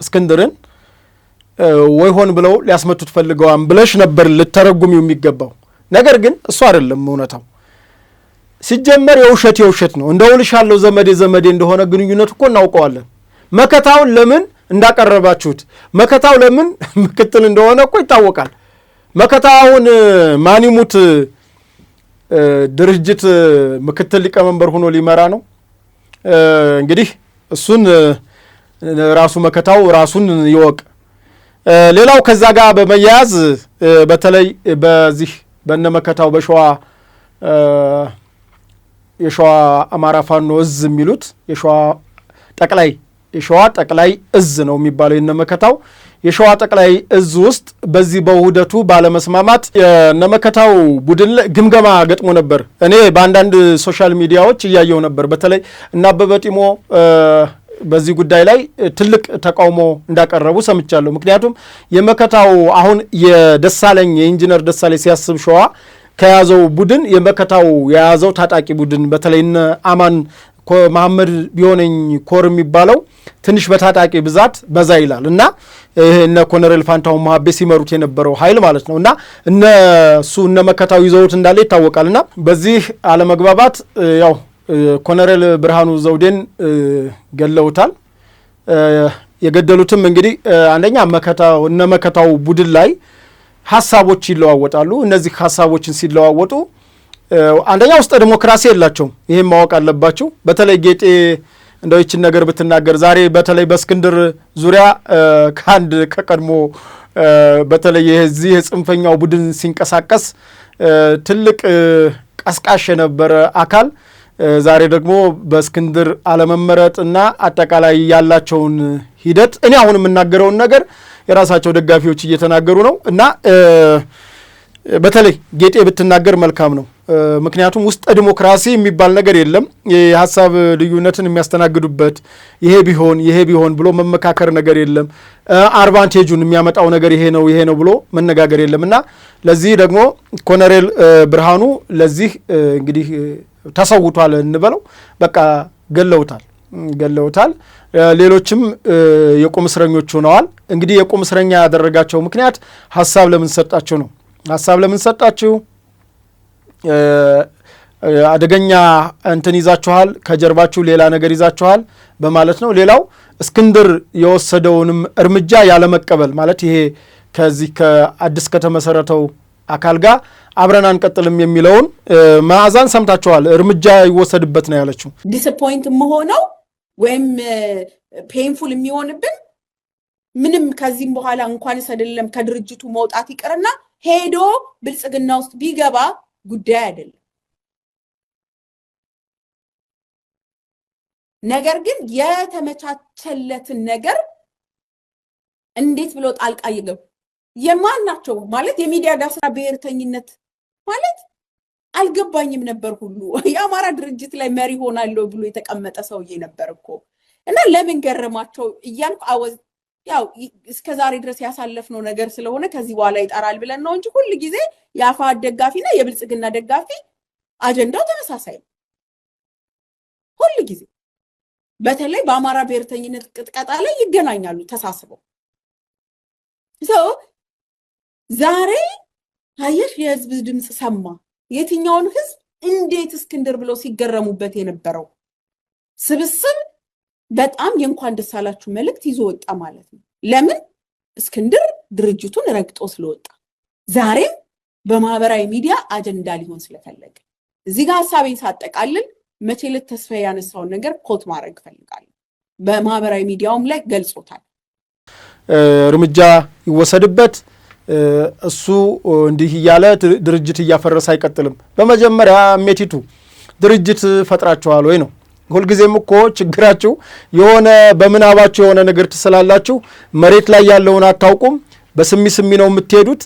Speaker 2: እስክንድርን ወይ ሆን ብለው ሊያስመቱት ፈልገዋል ብለሽ ነበር ልተረጉሚው የሚገባው። ነገር ግን እሱ አይደለም እውነታው። ሲጀመር የውሸት ነው። እንደውልሻለሁ ዘመዴ እንደሆነ ግንኙነቱ እኮ እናውቀዋለን። መከታውን ለምን እንዳቀረባችሁት መከታው ለምን ምክትል እንደሆነ እኮ ይታወቃል። መከታውን ማኒሙት ድርጅት ምክትል ሊቀመንበር ሆኖ ሊመራ ነው። እንግዲህ እሱን ራሱ መከታው ራሱን ይወቅ። ሌላው ከዛ ጋር በመያያዝ በተለይ በዚህ በነመከታው የሸዋ አማራ ፋኖ እዝ የሚሉት የሸዋ ጠቅላይ እዝ ነው የሚባለው የነመከታው የሸዋ ጠቅላይ እዝ ውስጥ በዚህ በውህደቱ ባለመስማማት የነመከታው ቡድን ግምገማ ገጥሞ ነበር። እኔ በአንዳንድ ሶሻል ሚዲያዎች እያየው ነበር። በተለይ እና አበበ ጢሞ በዚህ ጉዳይ ላይ ትልቅ ተቃውሞ እንዳቀረቡ ሰምቻለሁ። ምክንያቱም የመከታው አሁን የኢንጂነር ደሳለኝ ሲያስብ ሸዋ ከያዘው ቡድን የመከታው የያዘው ታጣቂ ቡድን በተለይ እነ አማን መሐመድ ቢሆነኝ ኮር የሚባለው ትንሽ በታጣቂ ብዛት በዛ ይላል እና እነ ኮሎኔል ፋንታሁን መሐቤ ሲመሩት የነበረው ኃይል ማለት ነው እና እነ መከታው ይዘውት እንዳለ ይታወቃልና በዚህ አለመግባባት ያው ኮሎኔል ብርሃኑ ዘውዴን ገለውታል። የገደሉትም እንግዲህ አንደኛ እነ መከታው ቡድን ላይ ሐሳቦች ይለዋወጣሉ። እነዚህ ሐሳቦችን ሲለዋወጡ አንደኛ ውስጥ ዲሞክራሲ የላቸውም። ይሄን ማወቅ አለባቸው። በተለይ ጌጤ እንደው ይችን ነገር ብትናገር ዛሬ በተለይ በእስክንድር ዙሪያ ከቀድሞ በተለይ የዚህ የጽንፈኛው ቡድን ሲንቀሳቀስ ትልቅ ቀስቃሽ የነበረ አካል ዛሬ ደግሞ በእስክንድር አለመመረጥና አጠቃላይ ያላቸውን ሂደት እኔ አሁን የምናገረውን ነገር የራሳቸው ደጋፊዎች እየተናገሩ ነው እና በተለይ ጌጤ ብትናገር መልካም ነው። ምክንያቱም ውስጥ ዲሞክራሲ የሚባል ነገር የለም። የሀሳብ ልዩነትን የሚያስተናግዱበት ይሄ ቢሆን ብሎ መመካከር ነገር የለም። አድቫንቴጁን የሚያመጣው ነገር ይሄ ነው ብሎ መነጋገር የለም እና ለዚህ ደግሞ ኮሎኔል ብርሃኑ ለዚህ እንግዲህ ተሰውቷል እንበለው፣ በቃ ገለውታል። ሌሎችም የቁም እስረኞች ሆነዋል። እንግዲህ የቁም እስረኛ ያደረጋቸው ምክንያት ሀሳብ ለምን ሰጣችሁ ነው። ሀሳብ ለምን ሰጣችሁ? አደገኛ እንትን ይዛችኋል፣ ከጀርባችሁ ሌላ ነገር ይዛችኋል በማለት ነው። ሌላው እስክንድር የወሰደውንም እርምጃ ያለመቀበል ማለት ይሄ ከዚህ ከአዲስ ከተመሰረተው አካል ጋር አብረን አንቀጥልም የሚለውን መዓዛን ሰምታችኋል። እርምጃ ይወሰድበት ነው ያለችው።
Speaker 4: ዲስአፖይንት መሆነው ወይም ፔንፉል የሚሆንብን ምንም ከዚህም በኋላ እንኳንስ አይደለም ከድርጅቱ መውጣት ይቅርና ሄዶ ብልጽግና ውስጥ ቢገባ ጉዳይ አይደለም። ነገር ግን የተመቻቸለትን ነገር እንዴት ብሎ ጣልቃ ይገቡ የማን ናቸው ማለት የሚዲያ ዳሰሳ ብሔርተኝነት ማለት አልገባኝም ነበር። ሁሉ የአማራ ድርጅት ላይ መሪ ሆናለሁ ብሎ የተቀመጠ ሰውዬ ነበር እኮ እና ለምን ገረማቸው እያልኩ ያው እስከ ዛሬ ድረስ ያሳለፍነው ነገር ስለሆነ ከዚህ በኋላ ይጠራል ብለን ነው እንጂ ሁሉ ጊዜ የአፋሕድ ደጋፊና የብልጽግና ደጋፊ አጀንዳው ተመሳሳይ ነው። ሁሉ ጊዜ በተለይ በአማራ ብሔርተኝነት ቅጥቀጣ ላይ ይገናኛሉ ተሳስበው። ዛሬ አየሽ የህዝብ ድምጽ ሰማ። የትኛውን ህዝብ እንዴት እስክንድር ብለው ሲገረሙበት የነበረው ስብስብ በጣም የእንኳን ደስ አላችሁ መልእክት ይዞ ወጣ ማለት ነው። ለምን? እስክንድር ድርጅቱን ረግጦ ስለወጣ፣ ዛሬም በማህበራዊ ሚዲያ አጀንዳ ሊሆን ስለፈለገ። እዚህ ጋር ሐሳቤን ሳጠቃልል መቼለት ተስፋዬ ያነሳውን ነገር ኮት ማድረግ ፈልጋለሁ። በማህበራዊ ሚዲያውም ላይ ገልጾታል።
Speaker 2: እርምጃ ይወሰድበት፣ እሱ እንዲህ እያለ ድርጅት እያፈረሰ አይቀጥልም። በመጀመሪያ ሜቲቱ ድርጅት ፈጥራችኋል ወይ ነው። ሁልጊዜም እኮ ችግራችሁ የሆነ በምናባችሁ የሆነ ነገር ትስላላችሁ፣ መሬት ላይ ያለውን አታውቁም። በስሚ ነው የምትሄዱት።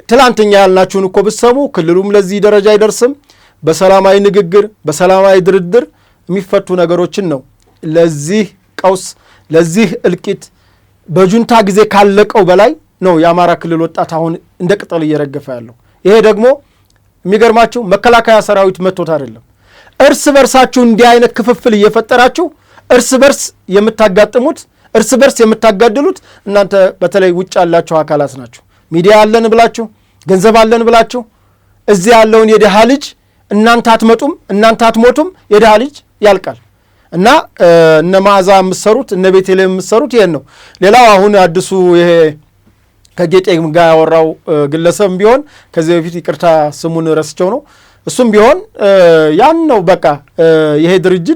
Speaker 2: ትላንትኛ ያልናችሁን እኮ ብትሰሙ ክልሉም ለዚህ ደረጃ አይደርስም። በሰላማዊ ንግግር በሰላማዊ ድርድር የሚፈቱ ነገሮችን ነው። ለዚህ ቀውስ ለዚህ እልቂት በጁንታ ጊዜ ካለቀው በላይ ነው የአማራ ክልል ወጣት አሁን እንደ ቅጠል እየረገፈ ያለው። ይሄ ደግሞ የሚገርማችሁ መከላከያ ሰራዊት መጥቶት አይደለም። እርስ በርሳችሁ እንዲህ አይነት ክፍፍል እየፈጠራችሁ እርስ በርስ የምታጋጥሙት እርስ በርስ የምታጋድሉት እናንተ በተለይ ውጭ ያላችሁ አካላት ናችሁ። ሚዲያ አለን ብላችሁ ገንዘብ አለን ብላችሁ እዚህ ያለውን የደሃ ልጅ እናንተ አትመጡም፣ እናንተ አትሞቱም፣ የደሃ ልጅ ያልቃል። እና እነ መዓዛ የምትሰሩት እነ ቤተልሔም የምትሰሩት ይሄን ነው። ሌላው አሁን አዲሱ ይሄ ከጌጤ ጋር ያወራው ግለሰብ ቢሆን ከዚህ በፊት ይቅርታ ስሙን ረስቸው ነው። እሱም ቢሆን ያን ነው በቃ ይሄ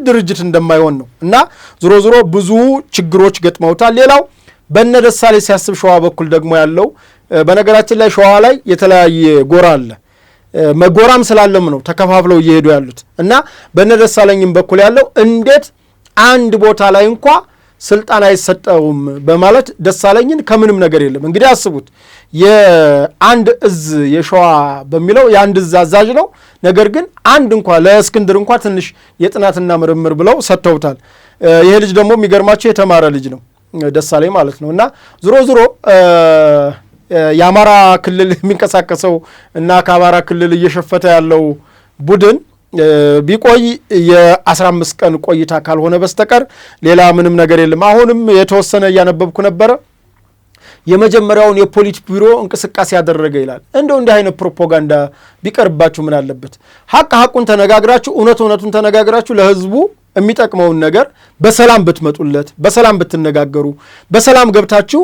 Speaker 2: ድርጅት እንደማይሆን ነው። እና ዞሮ ብዙ ችግሮች ገጥመውታል። ሌላው በእነ ደሳለኝ ሲያስብ ሸዋ በኩል ደግሞ ያለው በነገራችን ላይ ሸዋ ላይ የተለያየ ጎራ አለ። መጎራም ስላለም ነው ተከፋፍለው እየሄዱ ያሉት። እና በእነ ደሳለኝም በኩል ያለው እንዴት አንድ ቦታ ላይ እንኳ ስልጣን አይሰጠውም በማለት ደሳለኝን ከምንም ነገር የለም። እንግዲህ አስቡት የአንድ እዝ የሸዋ በሚለው የአንድ እዝ አዛዥ ነው። ነገር ግን አንድ እንኳ ለእስክንድር እንኳ ትንሽ የጥናትና ምርምር ብለው ሰጥተውታል። ይሄ ልጅ ደግሞ የሚገርማቸው የተማረ ልጅ ነው ደሳለኝ ማለት ነው። እና ዞሮ የአማራ ክልል የሚንቀሳቀሰው እና ከአማራ ክልል እየሸፈተ ያለው ቡድን ቢቆይ የ15 ቀን ቆይታ ካልሆነ በስተቀር ሌላ ምንም ነገር የለም። አሁንም የተወሰነ እያነበብኩ ነበረ። የመጀመሪያውን የፖሊት ቢሮ እንቅስቃሴ ያደረገ ይላል። እንደው እንዲህ አይነት ፕሮፓጋንዳ ቢቀርባችሁ ምን አለበት? ሐቁን ተነጋግራችሁ እውነቱን ተነጋግራችሁ ለህዝቡ የሚጠቅመውን ነገር በሰላም ብትመጡለት፣ በሰላም ብትነጋገሩ፣ በሰላም ገብታችሁ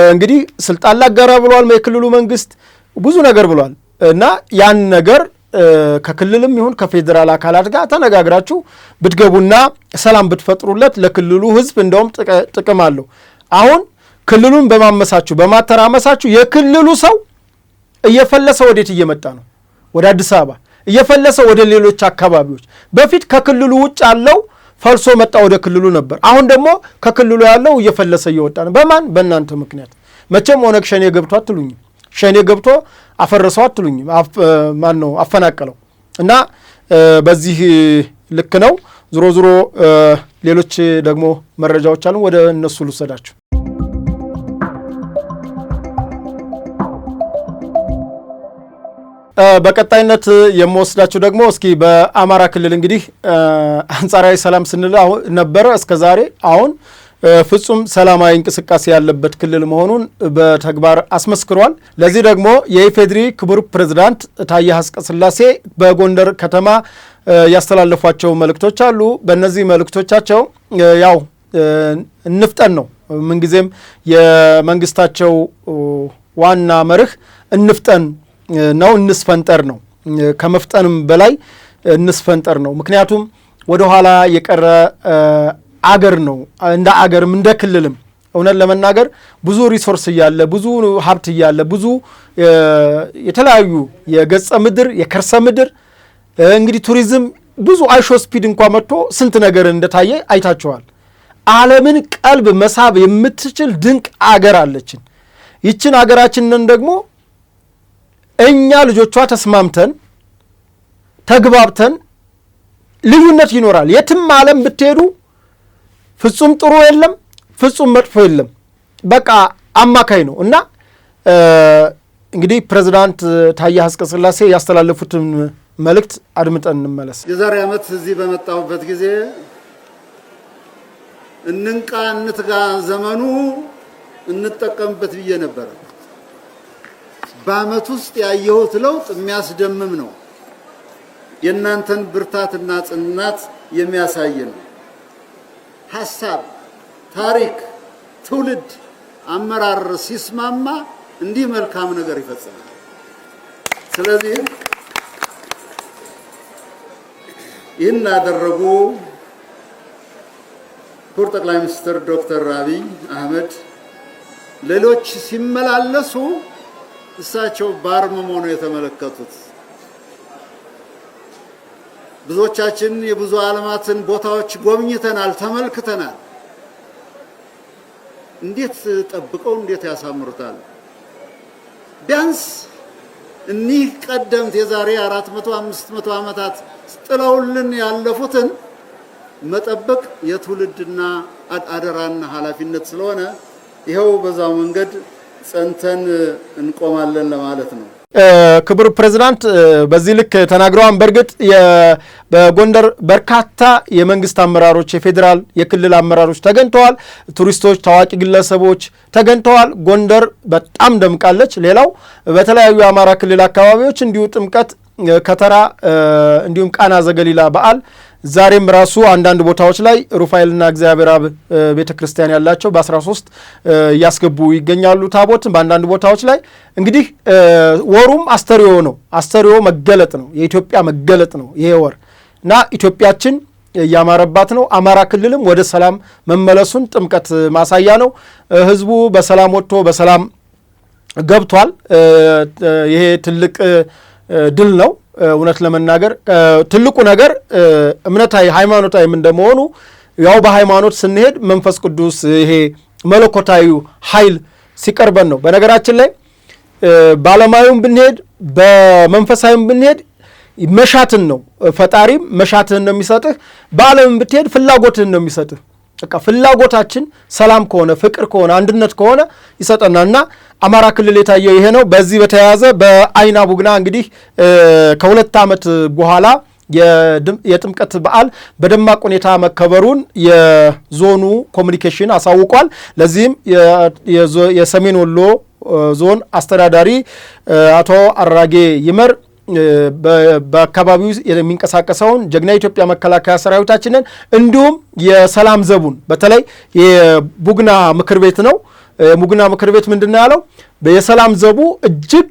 Speaker 2: እንግዲህ ስልጣን ላጋራ ብሏል የክልሉ መንግስት ብዙ ነገር ብሏል። እና ያን ነገር ከክልልም ይሁን ከፌዴራል አካላት ጋር ተነጋግራችሁ ብትገቡና ሰላም ብትፈጥሩለት ለክልሉ ህዝብ እንደውም ጥቅም አለው። አሁን ክልሉን በማተራመሳችሁ የክልሉ ሰው እየፈለሰ ወዴት እየመጣ ነው? ወደ አዲስ አበባ እየፈለሰ ወደ ሌሎች አካባቢዎች። በፊት ከክልሉ ውጭ ያለው ፈልሶ መጣ ወደ ክልሉ ነበር። አሁን ደግሞ ከክልሉ ያለው እየፈለሰ እየወጣ ነው። በማን? በእናንተ ምክንያት። መቼም ኦነግ ሸኔ ገብቶ አትሉኝም። ሸኔ ገብቶ አፈረሰው አትሉኝም። ማን ነው አፈናቀለው? እና በዚህ ልክ ነው። ዞሮ ሌሎች ደግሞ መረጃዎች አሉ። ወደ እነሱ ልውሰዳችሁ። በቀጣይነት የምወስዳችሁ ደግሞ እስኪ በአማራ ክልል እንግዲህ አንጻራዊ ሰላም ስንል ነበረ እስከ ዛሬ። አሁን ፍጹም ሰላማዊ እንቅስቃሴ ያለበት ክልል መሆኑን በተግባር አስመስክሯል። ለዚህ ደግሞ የኢፌድሪ ክቡር ፕሬዝዳንት ታዬ አጽቀሥላሴ በጎንደር ከተማ ያስተላለፏቸው መልእክቶች አሉ። በእነዚህ መልእክቶቻቸው ያው እንፍጠን ነው። ምንጊዜም የመንግስታቸው ዋና መርህ እንፍጠን ነው፣ እንስፈንጠር ነው። ከመፍጠንም በላይ እንስፈንጠር ነው። ምክንያቱም ወደኋላ የቀረ አገር ነው። እንደ አገርም እንደ ክልልም እውነት ለመናገር ብዙ ሪሶርስ እያለ ብዙ ሀብት እያለ ብዙ የተለያዩ የገጸ ምድር የከርሰ ምድር እንግዲህ ቱሪዝም ብዙ አይሾ ስፒድ እንኳን መጥቶ ስንት ነገር እንደታየ አይታችኋል። ዓለምን ቀልብ መሳብ የምትችል ድንቅ አገር አለችን። ይችን አገራችንን ደግሞ እኛ ልጆቿ ተስማምተን ተግባብተን ልዩነት ይኖራል። የትም ዓለም ብትሄዱ ፍጹም ጥሩ የለም፣ ፍጹም መጥፎ የለም። በቃ አማካይ ነው እና እንግዲህ ፕሬዝዳንት ታዬ አጽቀሥላሴ ያስተላለፉትን መልእክት አድምጠን እንመለስ።
Speaker 1: የዛሬ ዓመት እዚህ በመጣሁበት ጊዜ እንንቃ እንትጋ ዘመኑ እንጠቀምበት ብዬ ነበር። በዓመት ውስጥ ያየሁት ለውጥ የሚያስደምም ነው። የእናንተን ብርታትና ጽናት የሚያሳይ ነው። ሐሳብ፣ ታሪክ፣ ትውልድ፣ አመራር ሲስማማ እንዲህ መልካም ነገር ይፈጸማል። ስለዚህ ይህን ያደረጉ ክቡር ጠቅላይ ሚኒስትር ዶክተር አብይ አህመድ ሌሎች ሲመላለሱ እሳቸው በአርምሞ ነው የተመለከቱት። ብዙዎቻችን የብዙ ዓለማትን ቦታዎች ጎብኝተናል፣ ተመልክተናል። እንዴት ጠብቀው እንዴት ያሳምሩታል። ቢያንስ እኒህ ቀደምት የዛሬ 400 500 ዓመታት ጥለውልን ያለፉትን መጠበቅ የትውልድና አደራና ኃላፊነት ስለሆነ ይኸው በዛው መንገድ ጸንተን እንቆማለን ለማለት ነው።
Speaker 2: ክቡር ፕሬዝዳንት በዚህ ልክ ተናግረዋል። በእርግጥ በጎንደር በርካታ የመንግስት አመራሮች፣ የፌዴራል የክልል አመራሮች ተገኝተዋል። ቱሪስቶች፣ ታዋቂ ግለሰቦች ተገኝተዋል። ጎንደር በጣም ደምቃለች። ሌላው በተለያዩ የአማራ ክልል አካባቢዎች እንዲሁ ጥምቀት፣ ከተራ እንዲሁም ቃና ዘገሊላ በዓል ዛሬም ራሱ አንዳንድ ቦታዎች ላይ ሩፋኤልና እግዚአብሔር አብ ቤተክርስቲያን ያላቸው በ13 እያስገቡ ይገኛሉ ታቦትን በአንዳንድ ቦታዎች ላይ። እንግዲህ ወሩም አስተሪዮ ነው። አስተሪዮ መገለጥ ነው፣ የኢትዮጵያ መገለጥ ነው ይሄ ወር እና ኢትዮጵያችን እያማረባት ነው። አማራ ክልልም ወደ ሰላም መመለሱን ጥምቀት ማሳያ ነው። ህዝቡ በሰላም ወጥቶ በሰላም ገብቷል። ይሄ ትልቅ ድል ነው። እውነት ለመናገር ትልቁ ነገር እምነታዊ ሃይማኖታዊም እንደመሆኑ ያው በሃይማኖት ስንሄድ መንፈስ ቅዱስ ይሄ መለኮታዊ ኃይል ሲቀርበን ነው። በነገራችን ላይ በዓለማዊም ብንሄድ በመንፈሳዊም ብንሄድ መሻትን ነው። ፈጣሪም መሻትህን ነው የሚሰጥህ። በዓለምም ብትሄድ ፍላጎትህን ነው የሚሰጥህ። በቃ ፍላጎታችን ሰላም ከሆነ ፍቅር ከሆነ አንድነት ከሆነ ይሰጠናል እና አማራ ክልል የታየው ይሄ ነው። በዚህ በተያያዘ በአይና ቡግና እንግዲህ ከ2 ዓመት በኋላ የጥምቀት በዓል በደማቅ ሁኔታ መከበሩን የዞኑ ኮሚኒኬሽን አሳውቋል። ለዚህም የሰሜን ወሎ ዞን አስተዳዳሪ አቶ አራጌ ይመር በአካባቢው የሚንቀሳቀሰውን ጀግና የኢትዮጵያ መከላከያ ሰራዊታችንን እንዲሁም የሰላም ዘቡን በተለይ የቡግና ምክር ቤት ነው። ሙግና ምክር ቤት ምንድነው ያለው? የሰላም ዘቡ እጅግ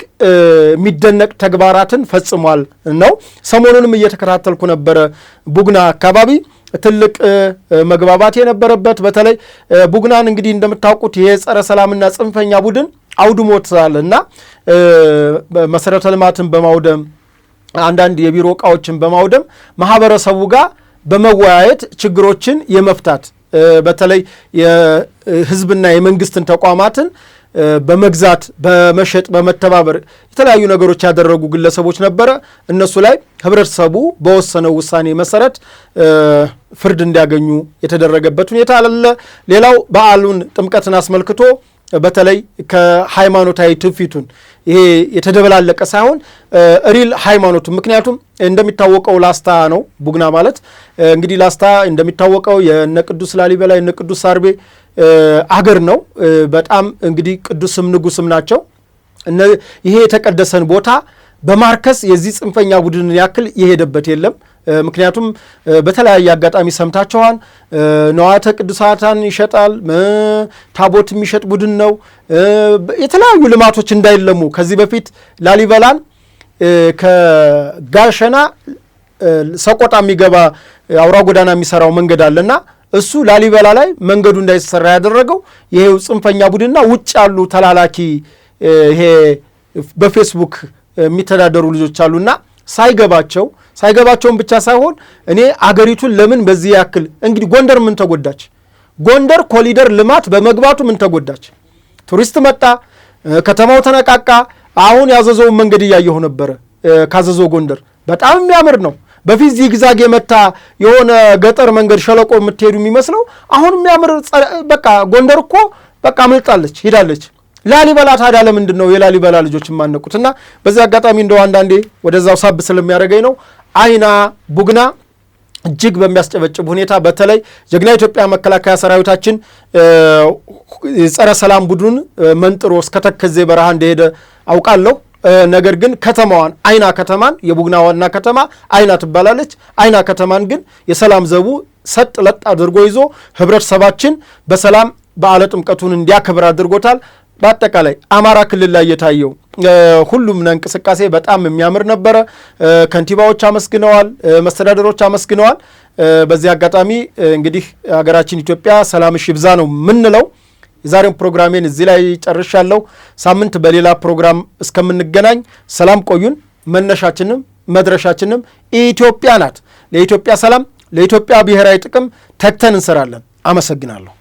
Speaker 2: የሚደነቅ ተግባራትን ፈጽሟል ነው። ሰሞኑንም እየተከታተልኩ ነበረ። ቡግና አካባቢ ትልቅ መግባባት የነበረበት በተለይ ቡግናን እንግዲህ እንደምታውቁት የጸረ ሰላምና ጽንፈኛ ቡድን አውድሞታል እና መሰረተ ልማትን በማውደም አንዳንድ የቢሮ ዕቃዎችን በማውደም ማህበረሰቡ ጋር በመወያየት ችግሮችን የመፍታት በተለይ የህዝብና የመንግስትን ተቋማትን በመግዛት በመሸጥ በመተባበር የተለያዩ ነገሮች ያደረጉ ግለሰቦች ነበረ። እነሱ ላይ ህብረተሰቡ በወሰነው ውሳኔ መሰረት ፍርድ እንዲያገኙ የተደረገበት ሁኔታ አለ። ሌላው በዓሉን ጥምቀትን አስመልክቶ በተለይ ከሃይማኖታዊ ትውፊቱን ይሄ የተደበላለቀ ሳይሆን ሪል ሃይማኖቱ ምክንያቱም እንደሚታወቀው ላስታ ነው ቡግና ማለት እንግዲህ ላስታ እንደሚታወቀው የነ ቅዱስ ላሊበላ የነ ቅዱስ ሳርቤ አገር ነው። በጣም እንግዲህ ቅዱስም ንጉስም ናቸው። ይሄ የተቀደሰን ቦታ በማርከስ የዚህ ጽንፈኛ ቡድን ያክል የሄደበት የለም። ምክንያቱም በተለያየ አጋጣሚ ሰምታችኋል። ነዋያተ ቅዱሳትን ይሸጣል፣ ታቦት የሚሸጥ ቡድን ነው። የተለያዩ ልማቶች እንዳይለሙ ከዚህ በፊት ላሊበላን ከጋሸና ሰቆጣ የሚገባ አውራ ጎዳና የሚሰራው መንገድ አለና እሱ ላሊበላ ላይ መንገዱ እንዳይሰራ ያደረገው ይሄው ጽንፈኛ ቡድንና ውጭ ያሉ ተላላኪ ይሄ በፌስቡክ የሚተዳደሩ ልጆች አሉና ሳይገባቸውን ብቻ ሳይሆን እኔ አገሪቱን ለምን በዚህ ያክል እንግዲህ ጎንደር ምን ተጎዳች? ጎንደር ኮሊደር ልማት በመግባቱ ምን ተጎዳች? ቱሪስት መጣ፣ ከተማው ተነቃቃ። አሁን ያዘዘውን መንገድ እያየሁ ነበረ። ካዘዞ ጎንደር በጣም የሚያምር ነው። በፊት ዚግዛግ የመታ የሆነ ገጠር መንገድ ሸለቆ የምትሄዱ የሚመስለው አሁን የሚያምር በቃ ጎንደር እኮ በቃ አምልጣለች ሄዳለች። ላሊበላ ታዲያ ለምንድን ነው የላሊበላ ልጆች የማነቁት? እና በዚህ አጋጣሚ እንደው አንዳንዴ ወደዛው ሳብ ስለሚያደርገኝ ነው አይና ቡግና እጅግ በሚያስጨበጭብ ሁኔታ በተለይ ጀግና ኢትዮጵያ መከላከያ ሰራዊታችን ጸረ ሰላም ቡድን መንጥሮ እስከ ተከዜ በረሃ እንደሄደ አውቃለሁ። ነገር ግን ከተማዋን አይና ከተማን የቡግና ዋና ከተማ አይና ትባላለች። አይና ከተማን ግን የሰላም ዘቡ ሰጥ ለጥ አድርጎ ይዞ ህብረተሰባችን በሰላም በዓለ ጥምቀቱን እንዲያከብር አድርጎታል። በአጠቃላይ አማራ ክልል ላይ የታየው ሁሉም እንቅስቃሴ በጣም የሚያምር ነበረ። ከንቲባዎች አመስግነዋል፣ መስተዳደሮች አመስግነዋል። በዚህ አጋጣሚ እንግዲህ ሀገራችን ኢትዮጵያ ሰላምሽ ይብዛ ነው ምንለው። የዛሬውን ፕሮግራሜን እዚህ ላይ ጨርሻለሁ። ሳምንት በሌላ ፕሮግራም እስከምንገናኝ ሰላም ቆዩን። መነሻችንም መድረሻችንም ኢትዮጵያ ናት። ለኢትዮጵያ ሰላም፣ ለኢትዮጵያ ብሔራዊ ጥቅም ተግተን እንሰራለን። አመሰግናለሁ።